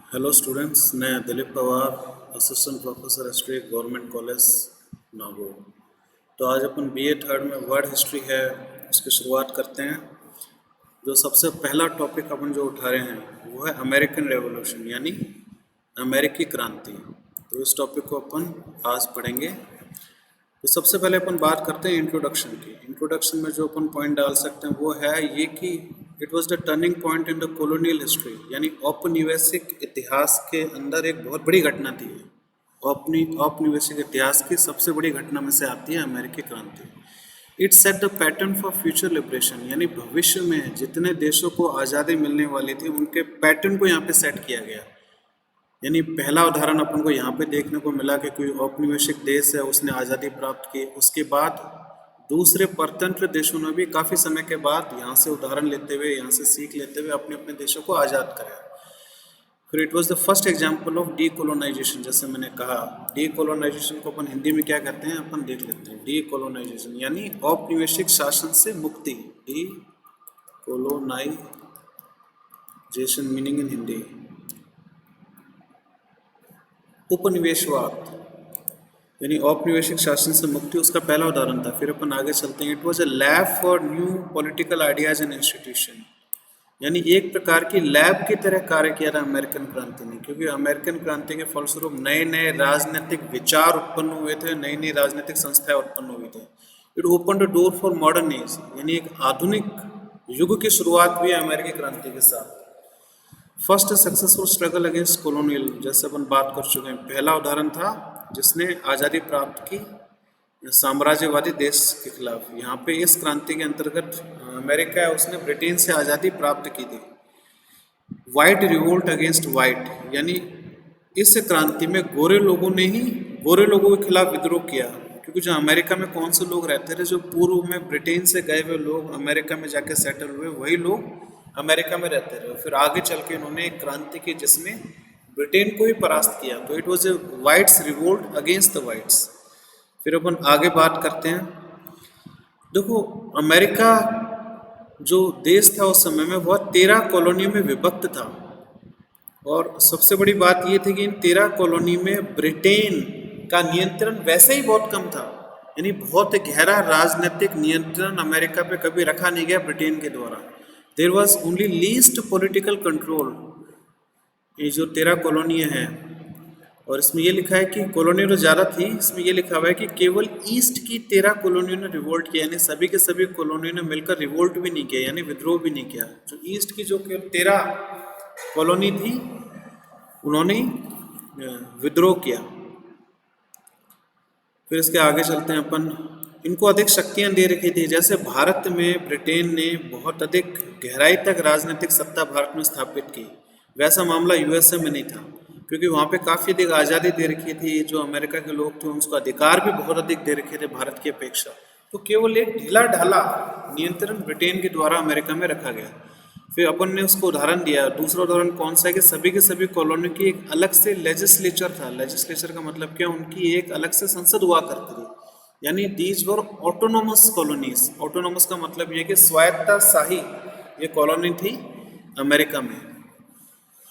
Hello students, मैं Dilip Pawar, assistant professor history, government college Nagaur. तो आज अपन बीए थर्ड में वर्ल्ड हिस्ट्री है उसकी शुरुआत करते हैं। जो सबसे पहला टॉपिक अपन जो उठा रहे हैं वो है अमेरिकन रेवोल्यूशन यानी अमेरिकी क्रांति। तो इस टॉपिक को अपन आज पढ़ेंगे। तो सबसे पहले अपन बात करते हैं इंट्रोडक्शन की। इंट्रोडक्शन में जो अपन पॉइंट डाल सकते हैं वो है ये कि it was the turning point in the colonial history, यानी औपनिवेशिक इतिहास के अंदर एक बहुत बड़ी घटना थी। औपनिवेशिक इतिहास की सबसे बड़ी घटना में से आती है अमेरिकी क्रांति। It set the pattern for future liberation, यानी भविष्य में जितने देशों को आज़ादी मिलने वाली थी उनके पैटर्न को यहाँ पे सेट किया गया। यानी पहला उदाहरण अपन को यहाँ पे देखने को मिला कि कोई औपनिवेशिक देश है उसने आज़ादी प्राप्त की, उसके बाद दूसरे परतंत्र देशों ने भी काफ़ी समय के बाद यहाँ से उदाहरण लेते हुए, यहाँ से सीख लेते हुए अपने अपने देशों को आज़ाद कराया। फिर it was the first example of decolonisation. जैसे मैंने कहा, डीकोलोनाइजेशन को अपन हिंदी में क्या कहते हैं, अपन देख लेते हैं। डीकोलोनाइजेशन यानी औपनिवेशिक शासन से मुक्ति। डीकोलोनाइजेशन मीनिंग इन हिंदी उपनिवेशवाद, यानी औपनिवेशिक शासन से मुक्ति उसका पहला उदाहरण था। फिर अपन आगे चलते हैं। It was a lab for new political ideas and institution, यानी एक प्रकार की लैब की तरह कार्य किया था अमेरिकन क्रांति ने, क्योंकि अमेरिकन क्रांति के फलस्वरूप नए नए राजनीतिक विचार उत्पन्न हुए थे, नई नई राजनीतिक संस्थाएं उत्पन्न हुई थी। It open the door for modern age, यानी एक आधुनिक युग की शुरुआत हुई अमेरिकी क्रांति के साथ। First successful struggle against colonial, जैसे अपन बात कर चुके हैं, पहला उदाहरण था जिसने आज़ादी प्राप्त की साम्राज्यवादी देश के खिलाफ। यहाँ पे इस क्रांति के अंतर्गत अमेरिका है उसने ब्रिटेन से आज़ादी प्राप्त की थी। वाइट रिवोल्ट अगेंस्ट वाइट, यानी इस क्रांति में गोरे लोगों ने ही गोरे लोगों के खिलाफ विद्रोह किया, क्योंकि जो अमेरिका में कौन से लोग रहते थे, जो पूर्व में ब्रिटेन से गए हुए लोग अमेरिका में जाके सेटल हुए, वही लोग अमेरिका में रहते रहे। फिर आगे चल के इन्होंने एक क्रांति की जिसमें ब्रिटेन को ही परास्त किया। तो it was a whites revolt against the whites. फिर अपन आगे बात करते हैं। देखो, अमेरिका जो देश था उस समय में वह 13 कॉलोनियों में विभक्त था, और सबसे बड़ी बात यह थी कि इन 13 कॉलोनी में ब्रिटेन का नियंत्रण वैसे ही बहुत कम था, यानी बहुत गहरा राजनीतिक नियंत्रण अमेरिका पे कभी रखा नहीं गया ब्रिटेन के द्वारा। There was only least political control. ये जो 13 कॉलोनियाँ हैं, और इसमें ये लिखा है कि कॉलोनी तो ज़्यादा थी, इसमें ये लिखा हुआ है कि केवल ईस्ट की 13 कॉलोनियों ने रिवोल्ट किया, यानी सभी के सभी कॉलोनियों ने मिलकर रिवोल्ट भी नहीं किया, यानी विद्रोह भी नहीं किया। जो ईस्ट की जो केवल 13 कॉलोनी थी उन्होंने विद्रोह किया। फिर इसके आगे चलते हैं अपन। इनको अधिक शक्तियां दे रखी थी, जैसे भारत में ब्रिटेन ने बहुत अधिक गहराई तक राजनीतिक सत्ता भारत में स्थापित की, वैसा मामला यूएसए में नहीं था, क्योंकि वहाँ पे काफ़ी अधिक आज़ादी दे रखी थी। जो अमेरिका के लोग थे उनको अधिकार भी बहुत अधिक दे रखे थे भारत की अपेक्षा। तो केवल एक ढीला ढाला नियंत्रण ब्रिटेन के द्वारा अमेरिका में रखा गया। फिर अपन ने उसको उदाहरण दिया। दूसरा उदाहरण कौन सा है कि सभी के सभी कॉलोनी की एक अलग से लेजिस्लेचर था। लेजिस्लेचर का मतलब क्या, उनकी एक अलग से संसद हुआ करती थी, यानी these were autonomous colonies. Autonomous का मतलब ये कि स्वायत्ता शाही ये कॉलोनी थी अमेरिका में।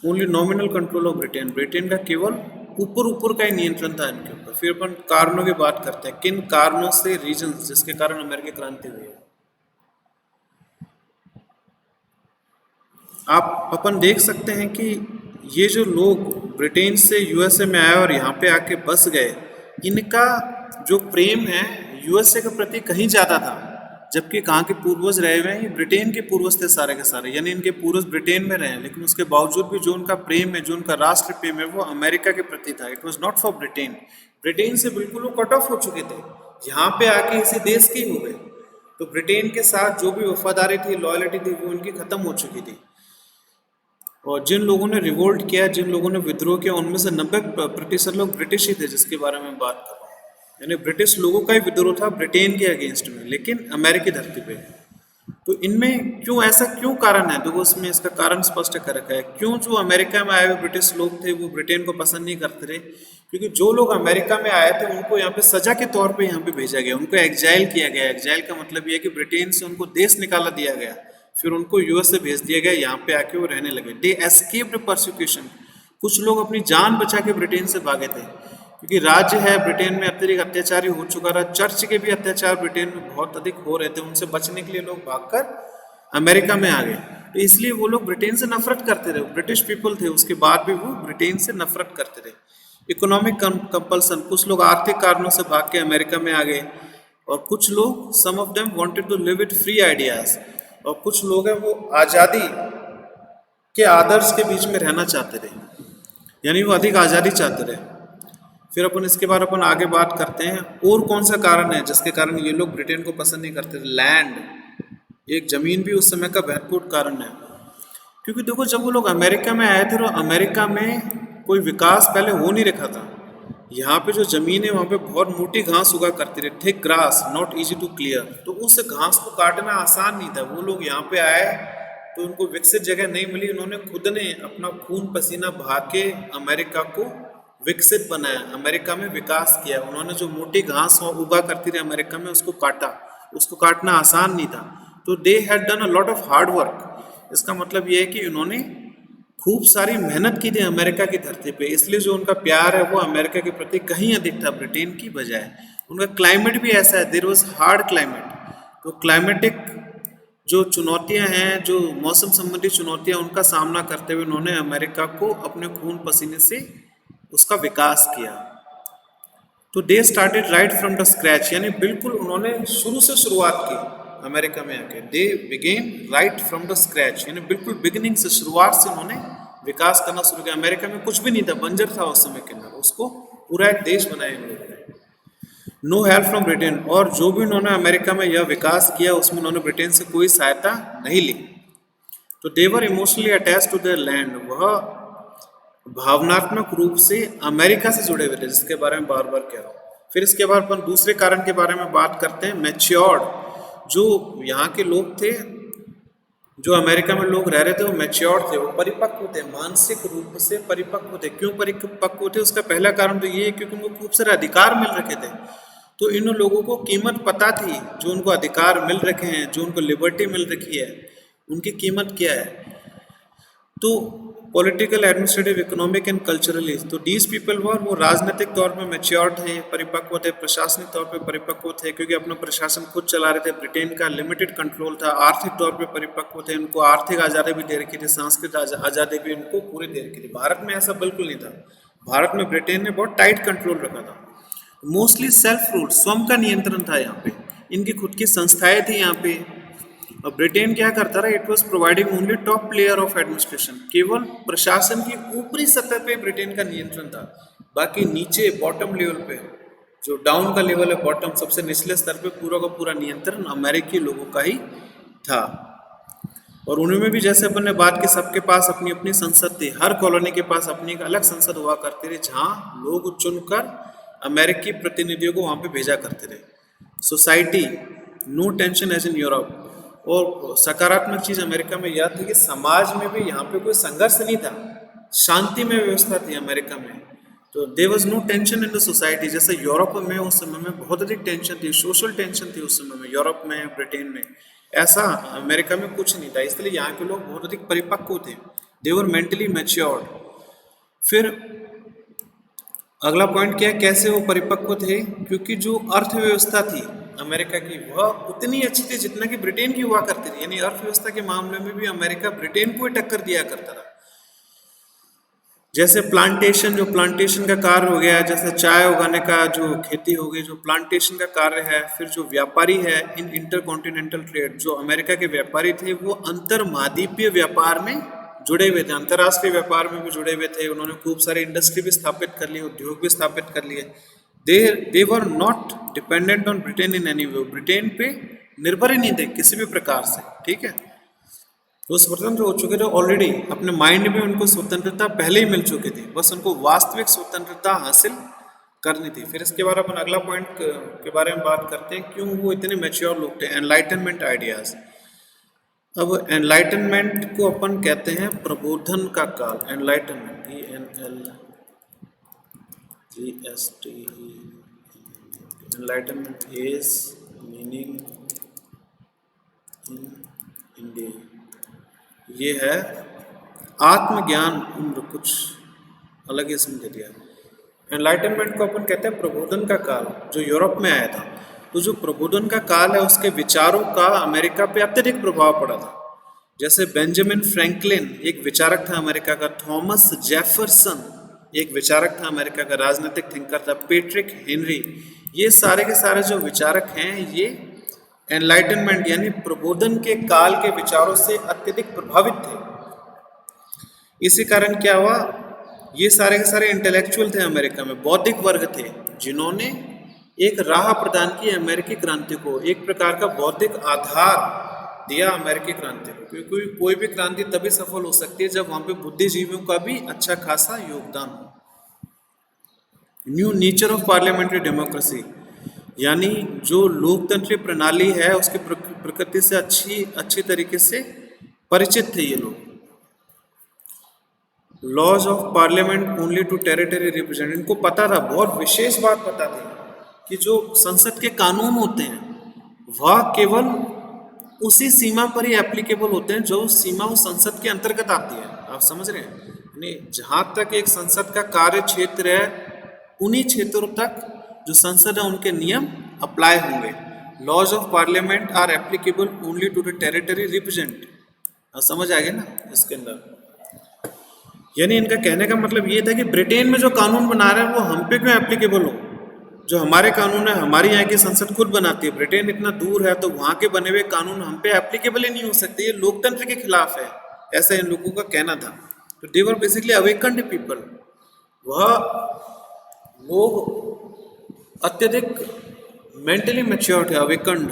Only nominal control of Britain, Britain का केवल ऊपर ऊपर का ही नियंत्रण था इनके ऊपर। फिर अपन कारणों की बात करते हैं, किन कारणों से, रीजन जिसके कारण अमेरिकी क्रांति हुई। आप अपन देख सकते हैं कि ये जो लोग ब्रिटेन से यूएसए में आए और यहाँ पे आके बस गए, इनका जो प्रेम है यूएसए के प्रति कहीं ज़्यादा था, जबकि कहाँ के पूर्वज रहे हुए हैं, ये ब्रिटेन के पूर्वज थे सारे के सारे, यानी इनके पूर्वज ब्रिटेन में रहे हैं, लेकिन उसके बावजूद भी जो उनका प्रेम है, जो उनका राष्ट्र प्रेम है, वो अमेरिका के प्रति था। It was not for Britain. Britain से बिल्कुल वो कट ऑफ हो चुके थे, यहाँ पे आके इसी देश के ही हो गए। तो ब्रिटेन के साथ जो भी वफादारी थी, लॉयल्टी थी, वो उनकी खत्म हो चुकी थी। और जिन लोगों ने रिवोल्ट किया, जिन लोगों ने विद्रोह किया, उनमें से 90% लोग ब्रिटिश ही थे, जिसके बारे में बात कर रहा हूँ। यानी ब्रिटिश लोगों का ही विद्रोह था ब्रिटेन के अगेंस्ट में, लेकिन अमेरिकी धरती पे। तो इनमें क्यों ऐसा क्यों कारण है, देखो उसमें इसका कारण स्पष्ट कर रखा है। क्यों जो अमेरिका में आए हुए ब्रिटिश लोग थे वो ब्रिटेन को पसंद नहीं करते थे, क्योंकि जो लोग अमेरिका में आए थे उनको यहाँ पे सजा के तौर पे यहाँ पे भेजा गया, उनको एग्जाइल किया गया। एग्जाइल का मतलब ये है कि ब्रिटेन से उनको देश निकाला दिया गया, फिर उनको यूएस से भेज दिया गया, यहाँ पे आके वो रहने लगे। दे एस्केप्ड परसिक्यूशन, कुछ लोग अपनी जान बचा के ब्रिटेन से भागे थे, क्योंकि राज्य है ब्रिटेन में अत्यधिक अत्याचारी हो चुका था, चर्च के भी अत्याचार ब्रिटेन में बहुत अधिक हो रहे थे, उनसे बचने के लिए लोग भागकर अमेरिका में आ गए। तो इसलिए वो लोग ब्रिटेन से नफरत करते रहे, ब्रिटिश पीपल थे, उसके बाद भी वो ब्रिटेन से नफरत करते रहे। इकोनॉमिक कंपल्सन, कुछ लोग आर्थिक कारणों से भाग के अमेरिका में आ गए, और कुछ लोग some of them wanted to live with free ideas, और कुछ लोग हैं वो आज़ादी के आदर्श के बीच में रहना चाहते थे, यानी वो अधिक आज़ादी चाहते रहे। फिर अपन इसके बारे में अपन आगे बात करते हैं, और कौन सा कारण है जिसके कारण ये लोग ब्रिटेन को पसंद नहीं करते थे। लैंड, एक जमीन भी उस समय का महत्वपूर्ण कारण है, क्योंकि देखो जब वो लोग अमेरिका में आए थे तो अमेरिका में कोई विकास पहले हो नहीं रखा था। यहाँ पे जो जमीन है वहाँ पे बहुत मोटी घास उगा करती रही, thick grass, not easy to clear, तो उस घास को काटना आसान नहीं था। वो लोग यहाँ पे आए तो उनको विकसित जगह नहीं मिली, उन्होंने खुद ने अपना खून पसीना बहा के अमेरिका को विकसित बनाया, अमेरिका में विकास किया। उन्होंने जो मोटी घास उगा करती रही अमेरिका में उसको काटा, उसको काटना आसान नहीं था। तो they had done a lot of hard work. इसका मतलब ये है कि उन्होंने खूब सारी मेहनत की थी अमेरिका की धरती पे, इसलिए जो उनका प्यार है वो अमेरिका के प्रति कहीं अधिक था ब्रिटेन की बजाय। उनका क्लाइमेट भी ऐसा है, देयर वाज हार्ड क्लाइमेट। तो क्लाइमेटिक जो चुनौतियां हैं, जो मौसम संबंधी चुनौतियां, उनका सामना करते हुए उन्होंने अमेरिका को अपने खून पसीने से उसका विकास किया। तो they started right from the scratch, यानी बिल्कुल उन्होंने शुरू से शुरुआत की अमेरिका में आके। They begin right from the scratch, यानी बिल्कुल बिगिनिंग से, शुरुआत से उन्होंने विकास करना शुरू किया। अमेरिका में कुछ भी नहीं था, बंजर था उस समय के अंदर, उसको पूरा एक देश बनाया इन लोगों ने। नो हेल्प फ्रॉम ब्रिटेन, और जो भी उन्होंने अमेरिका में यह विकास किया उसमें उन्होंने ब्रिटेन से कोई सहायता नहीं ली। तो they were emotionally attached to their land, वह भावनात्मक रूप से अमेरिका से जुड़े हुए थे, जिसके बारे में बार बार कह रहा हूँ। फिर इसके बाद अपन दूसरे कारण के बारे में बात करते हैं, मैच्योर्ड। जो यहाँ के लोग थे, जो अमेरिका में लोग रह रहे थे, वो मैच्योर्ड थे, वो परिपक्व थे, मानसिक रूप से परिपक्व थे। क्यों परिपक्व थे? उसका पहला कारण तो ये है क्योंकि उनको खूब सारे अधिकार मिल रखे थे। तो इन लोगों को कीमत पता थी, जो उनको अधिकार मिल रखे हैं, जो उनको लिबर्टी मिल रखी है, उनकी कीमत क्या है। तो political, administrative, economic and culturally, तो दीज पीपल वो राजनीतिक तौर पे मैच्योर थे, परिपक्व थे, प्रशासनिक तौर पे परिपक्व थे, क्योंकि अपना प्रशासन खुद चला रहे थे, ब्रिटेन का लिमिटेड कंट्रोल था। आर्थिक तौर पे परिपक्व थे, उनको आर्थिक आज़ादी भी दे रखी थी, सांस्कृतिक आज़ादी भी उनको पूरी दे रखी थी। भारत में ऐसा बिल्कुल नहीं था। भारत में ब्रिटेन ने बहुत टाइट कंट्रोल रखा था। मोस्टली सेल्फ रूल, स्वयं का नियंत्रण था यहाँ पे, इनकी खुद की संस्थाएं थी यहाँ पे। और ब्रिटेन क्या करता रहा, it was providing only top layer of administration, केवल प्रशासन की ऊपरी सतह पे ब्रिटेन का नियंत्रण था। बाकी नीचे बॉटम लेवल पे, जो डाउन का लेवल है, बॉटम सबसे निचले स्तर पे, पूरा का पूरा नियंत्रण अमेरिकी लोगों का ही था। और उनमें भी जैसे अपन ने बात की, सबके पास अपनी अपनी संसद थी, हर कॉलोनी के पास अपनी एक अलग संसद हुआ करती थी, जहाँ लोग चुनकर अमेरिकी प्रतिनिधियों को वहाँ पे भेजा करते थे। Society, no tension as in Europe. और सकारात्मक चीज अमेरिका में यह थी कि समाज में भी यहाँ पे कोई संघर्ष नहीं था, शांति में व्यवस्था थी अमेरिका में। तो there was no tension in the society, जैसे यूरोप में उस समय में बहुत अधिक टेंशन थी, सोशल टेंशन थी उस समय में, यूरोप में, ब्रिटेन में। ऐसा अमेरिका में कुछ नहीं था, इसलिए यहाँ के लोग बहुत अधिक परिपक्व थे, दे वर मेंटली मैच्योर्ड। फिर अगला पॉइंट क्या है, कैसे वो परिपक्व थे? क्योंकि जो अर्थव्यवस्था थी अमेरिका की, वह उतनी अच्छी थी जितना कि ब्रिटेन की हुआ करती थी। यानी अर्थव्यवस्था के मामले में भी अमेरिका ब्रिटेन को ही टक्कर दिया करता था। जैसे प्लांटेशन, जो प्लांटेशन का कार्य हो गया, जैसे चाय उगाने का जो खेती हो गई, जो प्लांटेशन का कार्य है। फिर जो व्यापारी है, इन इंटरकॉन्टिनेंटल ट्रेड, जो अमेरिका के व्यापारी थे वो अंतर महाद्वीपीय व्यापार में जुड़े हुए थे, अंतर्राष्ट्रीय व्यापार में भी जुड़े हुए थे। उन्होंने खूब सारी इंडस्ट्री भी स्थापित कर ली, उद्योग भी स्थापित कर लिए। They were not dependent on Britain in any way, Britain पे निर्भर ही नहीं थे किसी भी प्रकार से, ठीक है। वो स्वतंत्र हो चुके थे ऑलरेडी, अपने माइंड में उनको स्वतंत्रता पहले ही मिल चुकी थी, बस उनको वास्तविक स्वतंत्रता हासिल करनी थी। फिर इसके बाद अपन अगला पॉइंट के बारे में बात करते हैं, क्यों वो इतने मैच्योर लोग थे। Enlightenment ideas. अब एनलाइटनमेंट को अपन कहते हैं प्रबोधन का काल, enlightenment, ENLGST। Enlightenment is meaning in India, ये है आत्मज्ञान उम्र कुछ अलग इसम दे दिया। एनलाइटनमेंट को अपन कहते हैं प्रबोधन का काल, जो यूरोप में आया था। तो जो प्रबोधन का काल है उसके विचारों का अमेरिका पे अत्यधिक प्रभाव पड़ा था। जैसे बेंजामिन फ्रैंकलिन एक विचारक था अमेरिका का, थॉमस जेफरसन एक विचारक था अमेरिका का, राजनीतिक थिंकर था, पेट्रिक हेनरी, ये सारे के सारे जो विचारक हैं ये एनलाइटनमेंट यानी प्रबोधन के काल के विचारों से अत्यधिक प्रभावित थे। इसी कारण क्या हुआ, ये सारे के सारे इंटेलेक्चुअल थे अमेरिका में, बौद्धिक वर्ग थे, जिन्होंने एक राह प्रदान की अमेरिकी क्रांति को, एक प्रकार का बौद्धिक आधार दिया अमेरिकी क्रांति को। क्योंकि कोई भी क्रांति तभी सफल हो सकती है जब वहां पे बुद्धिजीवियों का भी अच्छा खासा योगदान हो। New nature of parliamentary democracy, यानी जो लोकतंत्रीय प्रणाली है उसकी प्रकृति से अच्छी तरीके से परिचित थे ये लोग। Laws of parliament only to territory represent, इनको पता था, बहुत विशेष बात पता थी कि जो संसद के कानून होते हैं वह केवल उसी सीमा पर ही एप्लीकेबल होते हैं जो सीमा उस संसद के अंतर्गत आती है। आप समझ रहे हैं, यानी जहां तक एक संसद का कार्य क्षेत्र है उन्हीं क्षेत्रों तक जो संसद है उनके नियम अप्लाई होंगे। Laws of parliament are applicable only to the territory represent. समझ आ गया ना इसके अंदर, यानी इनका कहने का मतलब ये था कि ब्रिटेन में जो कानून बना रहे हैं वो हम पे क्यों एप्लीकेबल हो। जो हमारे कानून है हमारी यहाँ की संसद खुद बनाती है, ब्रिटेन इतना दूर है तो वहाँ के बने हुए कानून हम पे एप्लीकेबल ही नहीं हो सकते, ये लोकतंत्र के खिलाफ है, ऐसा इन लोगों का कहना था। तो दे वर बेसिकली अवेकन्ड पीपल, वह लोग अत्यधिक मेंटली मैच्योर थे। अवेकन्ड,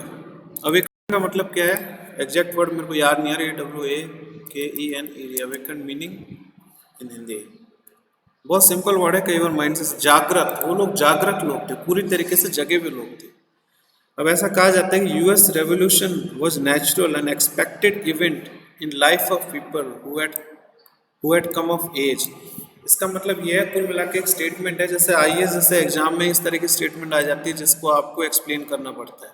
अवेकन्ड का मतलब क्या है, एग्जैक्ट वर्ड मेरे को याद नहीं आ रहा, AWAKEN, awakened meaning in Hindi, बहुत सिंपल वर्ड है, कई बार माइंड से जागृत, वो लोग जागृत लोग थे, पूरी तरीके से जगे हुए लोग थे। अब ऐसा कहा जाता है कि US revolution was natural and expected event in life of people who had come of age. इसका मतलब यह है, कुल मिला के एक स्टेटमेंट है, जैसे आईएएस जैसे एग्जाम में इस तरह की स्टेटमेंट आ जाती है जिसको आपको एक्सप्लेन करना पड़ता है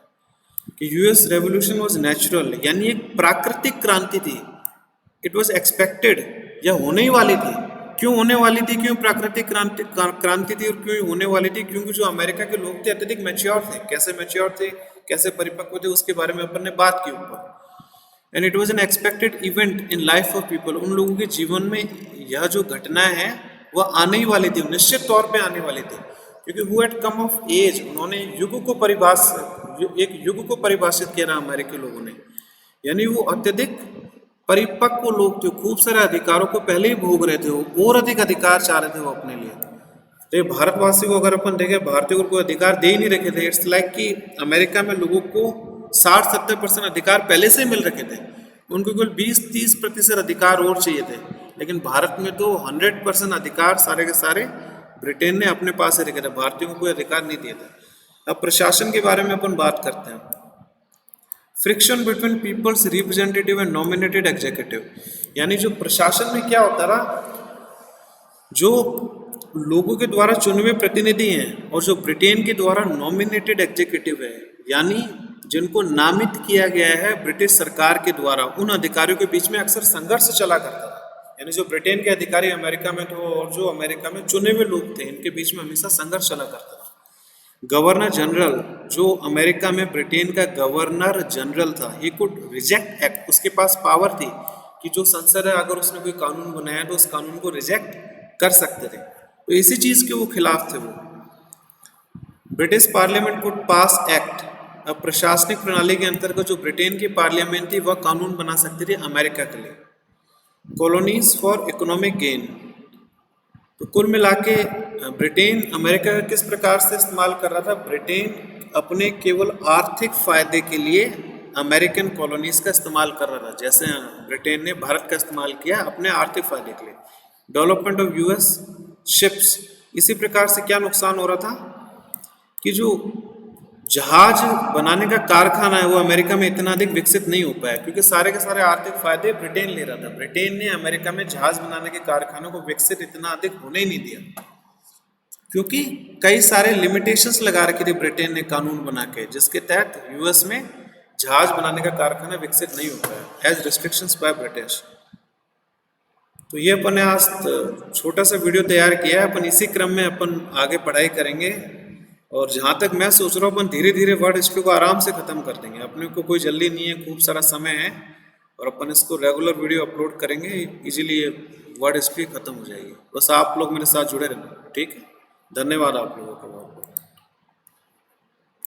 कि यूएस रेवोल्यूशन वाज नेचुरल, यानी एक प्राकृतिक क्रांति थी। इट वाज एक्सपेक्टेड, यह होने ही वाली थी। क्यों होने वाली थी, क्यों प्राकृतिक क्रांति थी और क्यों होने वाली थी, क्योंकि जो अमेरिका के लोग थे अत्यधिक मैच्योर थे। कैसे मैच्योर थे, कैसे परिपक्व थे, उसके बारे में अपन ने बात की ऊपर। And it was an expected event in life of people, उन लोगों के जीवन में यह जो घटना है वह आने ही वाली थी, निश्चित तौर पे आने वाली थी, क्योंकि who had come of age, उन्होंने एक युग को परिभाषित किया अमेरिकी लोगों ने, यानी वो अत्यधिक परिपक्व लोग थे, खूब सारे अधिकारों को पहले ही भोग रहे थे, वो और अधिक अधिकार चाह रहे थे वो अपने लिए। तो भारतवासी को अगर अपन देखें, भारतीयों को कोई अधिकार दे ही नहीं रखे थे। इट्स लाइक कि अमेरिका में लोगों को 60-70% अधिकार पहले से मिल रखे थे, उनको केवल 20-30% अधिकार और चाहिए थे। लेकिन भारत में तो 100% अधिकार सारे के सारे ब्रिटेन ने अपने पास ही रखे थे, भारतीयों को कोई अधिकार नहीं दिए थे। अब प्रशासन के बारे में अपन बात करते हैं। Friction between peoples representative and nominated executive, यानी जो प्रशासन में क्या होता रहा, जो लोगों के द्वारा चुने हुए प्रतिनिधि हैं और जो ब्रिटेन के द्वारा नॉमिनेटेड एग्जीक्यूटिव है, यानी जिनको नामित किया गया है ब्रिटिश सरकार के द्वारा, उन अधिकारियों के बीच में अक्सर संघर्ष चला करता था। यानी जो ब्रिटेन के अधिकारी अमेरिका में थे और जो अमेरिका में चुने हुए लोग थे, इनके बीच में हमेशा संघर्ष चला करता था। गवर्नर जनरल, जो अमेरिका में ब्रिटेन का गवर्नर जनरल था, ही कुड रिजेक्ट एक्ट, उसके पास पावर थी कि जो संसद है अगर उसने कोई कानून बनाया तो उस कानून को रिजेक्ट कर सकते थे। तो इसी चीज के वो खिलाफ थे वो। British parliament could pass act, अब प्रशासनिक प्रणाली के अंतर्गत जो ब्रिटेन की पार्लियामेंट थी वह कानून बना सकती थी अमेरिका के लिए। कॉलोनीज फॉर इकोनॉमिक गेन, तो कुल मिला के ब्रिटेन अमेरिका का किस प्रकार से इस्तेमाल कर रहा था, ब्रिटेन अपने केवल आर्थिक फायदे के लिए अमेरिकन कॉलोनीज का इस्तेमाल कर रहा था, जैसे ब्रिटेन ने भारत का इस्तेमाल किया अपने आर्थिक फायदे के लिए। डेवलपमेंट ऑफ यूएस शिप्स, इसी प्रकार से क्या नुकसान हो रहा था कि जो जहाज बनाने का कारखाना है वो अमेरिका में इतना अधिक विकसित नहीं हो पाया, क्योंकि सारे के सारे आर्थिक फायदे ब्रिटेन ले रहा था। ब्रिटेन ने अमेरिका में जहाज बनाने के कारखानों को विकसित इतना अधिक होने ही नहीं दिया, क्योंकि कई सारे लिमिटेशंस लगा रखी थी ब्रिटेन ने कानून बना के, जिसके तहत यूएस में जहाज बनाने का कारखाना विकसित नहीं हो पाया एज रिस्ट्रिक्शंस बाय ब्रिटिश। तो ये अपन ने आज छोटा सा वीडियो तैयार किया है। अपन इसी क्रम में अपन आगे पढ़ाई करेंगे, और जहाँ तक मैं सोच रहा हूँ अपन धीरे धीरे वर्ड हिस्ट्री को आराम से ख़त्म कर देंगे। अपने को कोई जल्दी नहीं है, खूब सारा समय है, और अपन इसको रेगुलर वीडियो अपलोड करेंगे, इजीली ये वर्ड हिस्ट्री ख़त्म हो जाएगी। बस आप लोग मेरे साथ जुड़े रहना, ठीक है। धन्यवाद आप लोगों का।